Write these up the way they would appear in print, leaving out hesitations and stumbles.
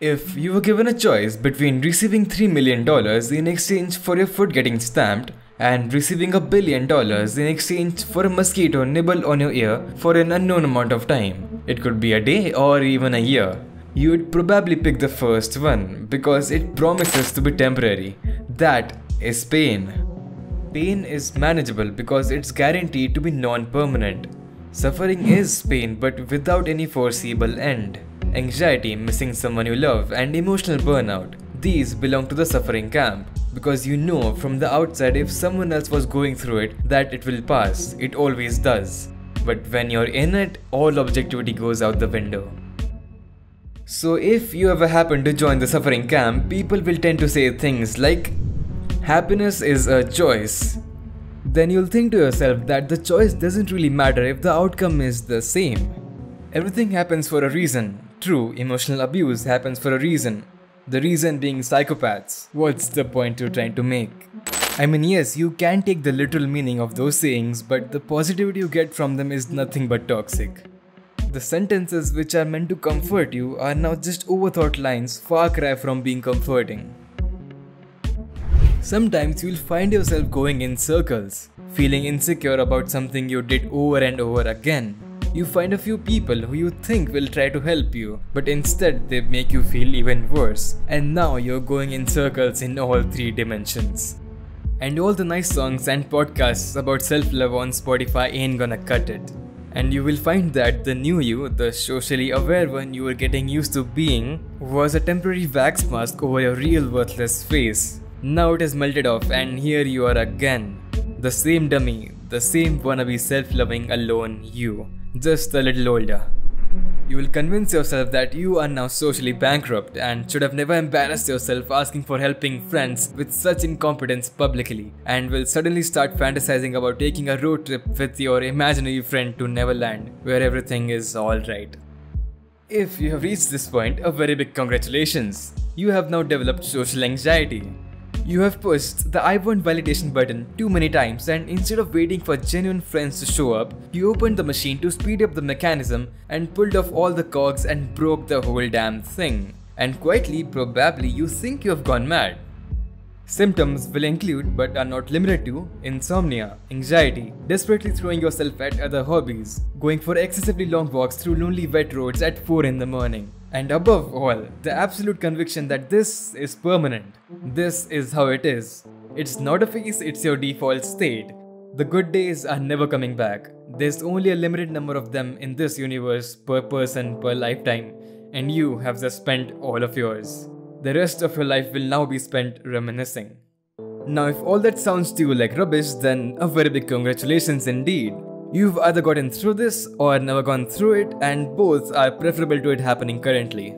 If you were given a choice between receiving $3 million in exchange for your foot getting stamped and receiving $1 billion in exchange for a mosquito nibble on your ear for an unknown amount of time, it could be a day or even a year, you would probably pick the first one because it promises to be temporary. That is pain. Pain is manageable because it's guaranteed to be non-permanent. Suffering is pain but without any foreseeable end. Anxiety, missing someone you love, and emotional burnout. These belong to the suffering camp because you know from the outside if someone else was going through it that it will pass. It always does. But when you're in it, all objectivity goes out the window. So if you ever happen to join the suffering camp, people will tend to say things like, happiness is a choice. Then you'll think to yourself that the choice doesn't really matter if the outcome is the same. Everything happens for a reason. True, emotional abuse happens for a reason. The reason being psychopaths. What's the point you're trying to make? I mean, yes, you can take the literal meaning of those sayings, but the positivity you get from them is nothing but toxic. The sentences which are meant to comfort you are now just overthought lines, far cry from being comforting. Sometimes you'll find yourself going in circles, feeling insecure about something you did over and over again. You find a few people who you think will try to help you, but instead they make you feel even worse. And now you're going in circles in all three dimensions. And all the nice songs and podcasts about self-love on Spotify ain't gonna cut it. And you will find that the new you, the socially aware one you were getting used to being, was a temporary wax mask over your real worthless face. Now it has melted off and here you are again. The same dummy, the same wannabe self-loving alone you. Just a little older. You will convince yourself that you are now socially bankrupt and should have never embarrassed yourself asking for helping friends with such incompetence publicly, and will suddenly start fantasizing about taking a road trip with your imaginary friend to Neverland, where everything is alright. If you have reached this point, a very big congratulations. You have now developed social anxiety. You have pushed the I want validation button too many times, and instead of waiting for genuine friends to show up, you opened the machine to speed up the mechanism and pulled off all the cogs and broke the whole damn thing. And quietly, probably, you think you have gone mad. Symptoms will include, but are not limited to, insomnia, anxiety, desperately throwing yourself at other hobbies, going for excessively long walks through lonely wet roads at 4 in the morning. And above all, the absolute conviction that this is permanent. This is how it is. It's not a phase, it's your default state. The good days are never coming back. There's only a limited number of them in this universe per person per lifetime, and you have just spent all of yours. The rest of your life will now be spent reminiscing. Now if all that sounds to you like rubbish, then a very big congratulations indeed. You've either gotten through this or never gone through it, and both are preferable to it happening currently.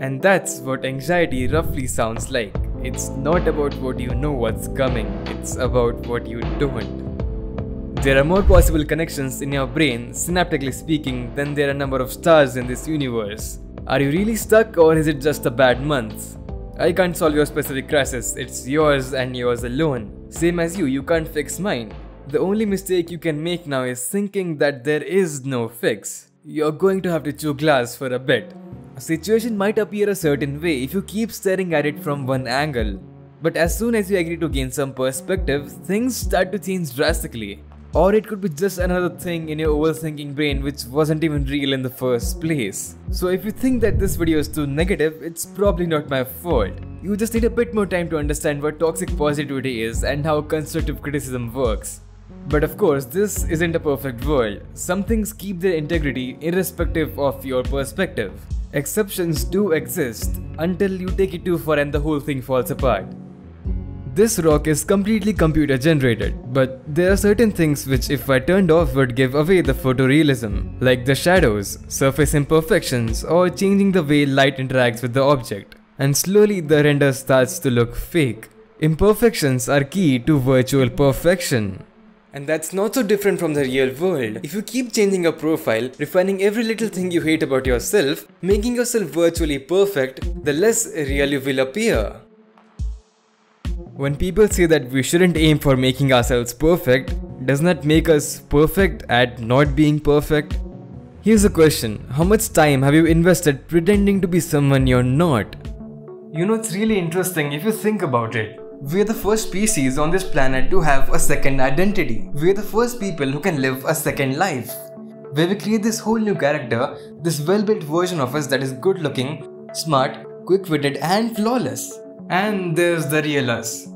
And that's what anxiety roughly sounds like. It's not about what you know what's coming, it's about what you don't. There are more possible connections in your brain, synaptically speaking, than there are number of stars in this universe. Are you really stuck, or is it just a bad month? I can't solve your specific crisis, it's yours and yours alone. Same as you can't fix mine. The only mistake you can make now is thinking that there is no fix. You're going to have to chew glass for a bit. A situation might appear a certain way if you keep staring at it from one angle. But as soon as you agree to gain some perspective, things start to change drastically. Or it could be just another thing in your overthinking brain which wasn't even real in the first place. So if you think that this video is too negative, it's probably not my fault. You just need a bit more time to understand what toxic positivity is and how constructive criticism works. But of course, this isn't a perfect world. Some things keep their integrity irrespective of your perspective. Exceptions do exist until you take it too far and the whole thing falls apart. This rock is completely computer generated, but there are certain things which if I turned off would give away the photorealism, like the shadows, surface imperfections, or changing the way light interacts with the object. And slowly the render starts to look fake. Imperfections are key to virtual perfection. And that's not so different from the real world. If you keep changing your profile, refining every little thing you hate about yourself, making yourself virtually perfect, the less real you will appear. When people say that we shouldn't aim for making ourselves perfect, does that make us perfect at not being perfect? Here's a question. How much time have you invested pretending to be someone you're not? You know, it's really interesting if you think about it. We're the first species on this planet to have a second identity. We're the first people who can live a second life, where we create this whole new character, this well-built version of us that is good-looking, smart, quick-witted and flawless. And there's the real us.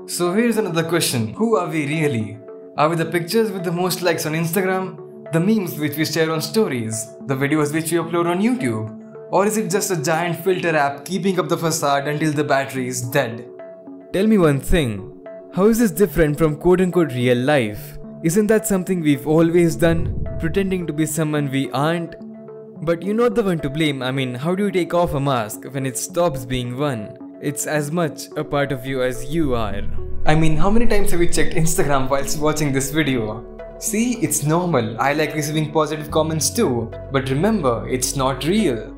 So here's another question. Who are we really? Are we the pictures with the most likes on Instagram? The memes which we share on stories? The videos which we upload on YouTube? Or is it just a giant filter app keeping up the facade until the battery is dead? Tell me one thing. How is this different from quote-unquote real life? Isn't that something we've always done? Pretending to be someone we aren't? But you're not the one to blame. I mean, how do you take off a mask when it stops being one? It's as much a part of you as you are. I mean, how many times have you checked Instagram whilst watching this video? See, it's normal. I like receiving positive comments too. But remember, it's not real.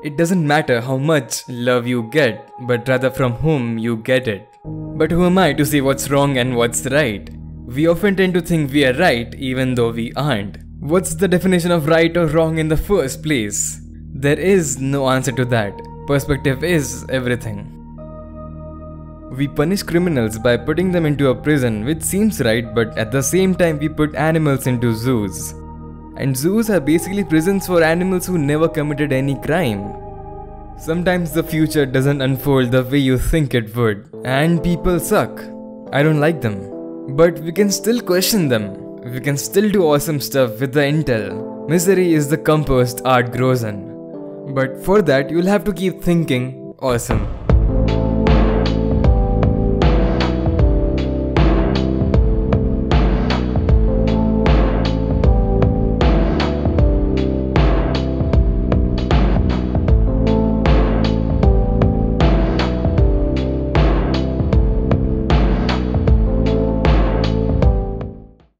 It doesn't matter how much love you get, but rather from whom you get it. But who am I to say what's wrong and what's right? We often tend to think we are right even though we aren't. What's the definition of right or wrong in the first place? There is no answer to that. Perspective is everything. We punish criminals by putting them into a prison, which seems right, but at the same time we put animals into zoos. And zoos are basically prisons for animals who never committed any crime. Sometimes the future doesn't unfold the way you think it would, and people suck. I don't like them. But we can still question them. We can still do awesome stuff with the intel. Misery is the compost art grows in. But for that, you'll have to keep thinking awesome.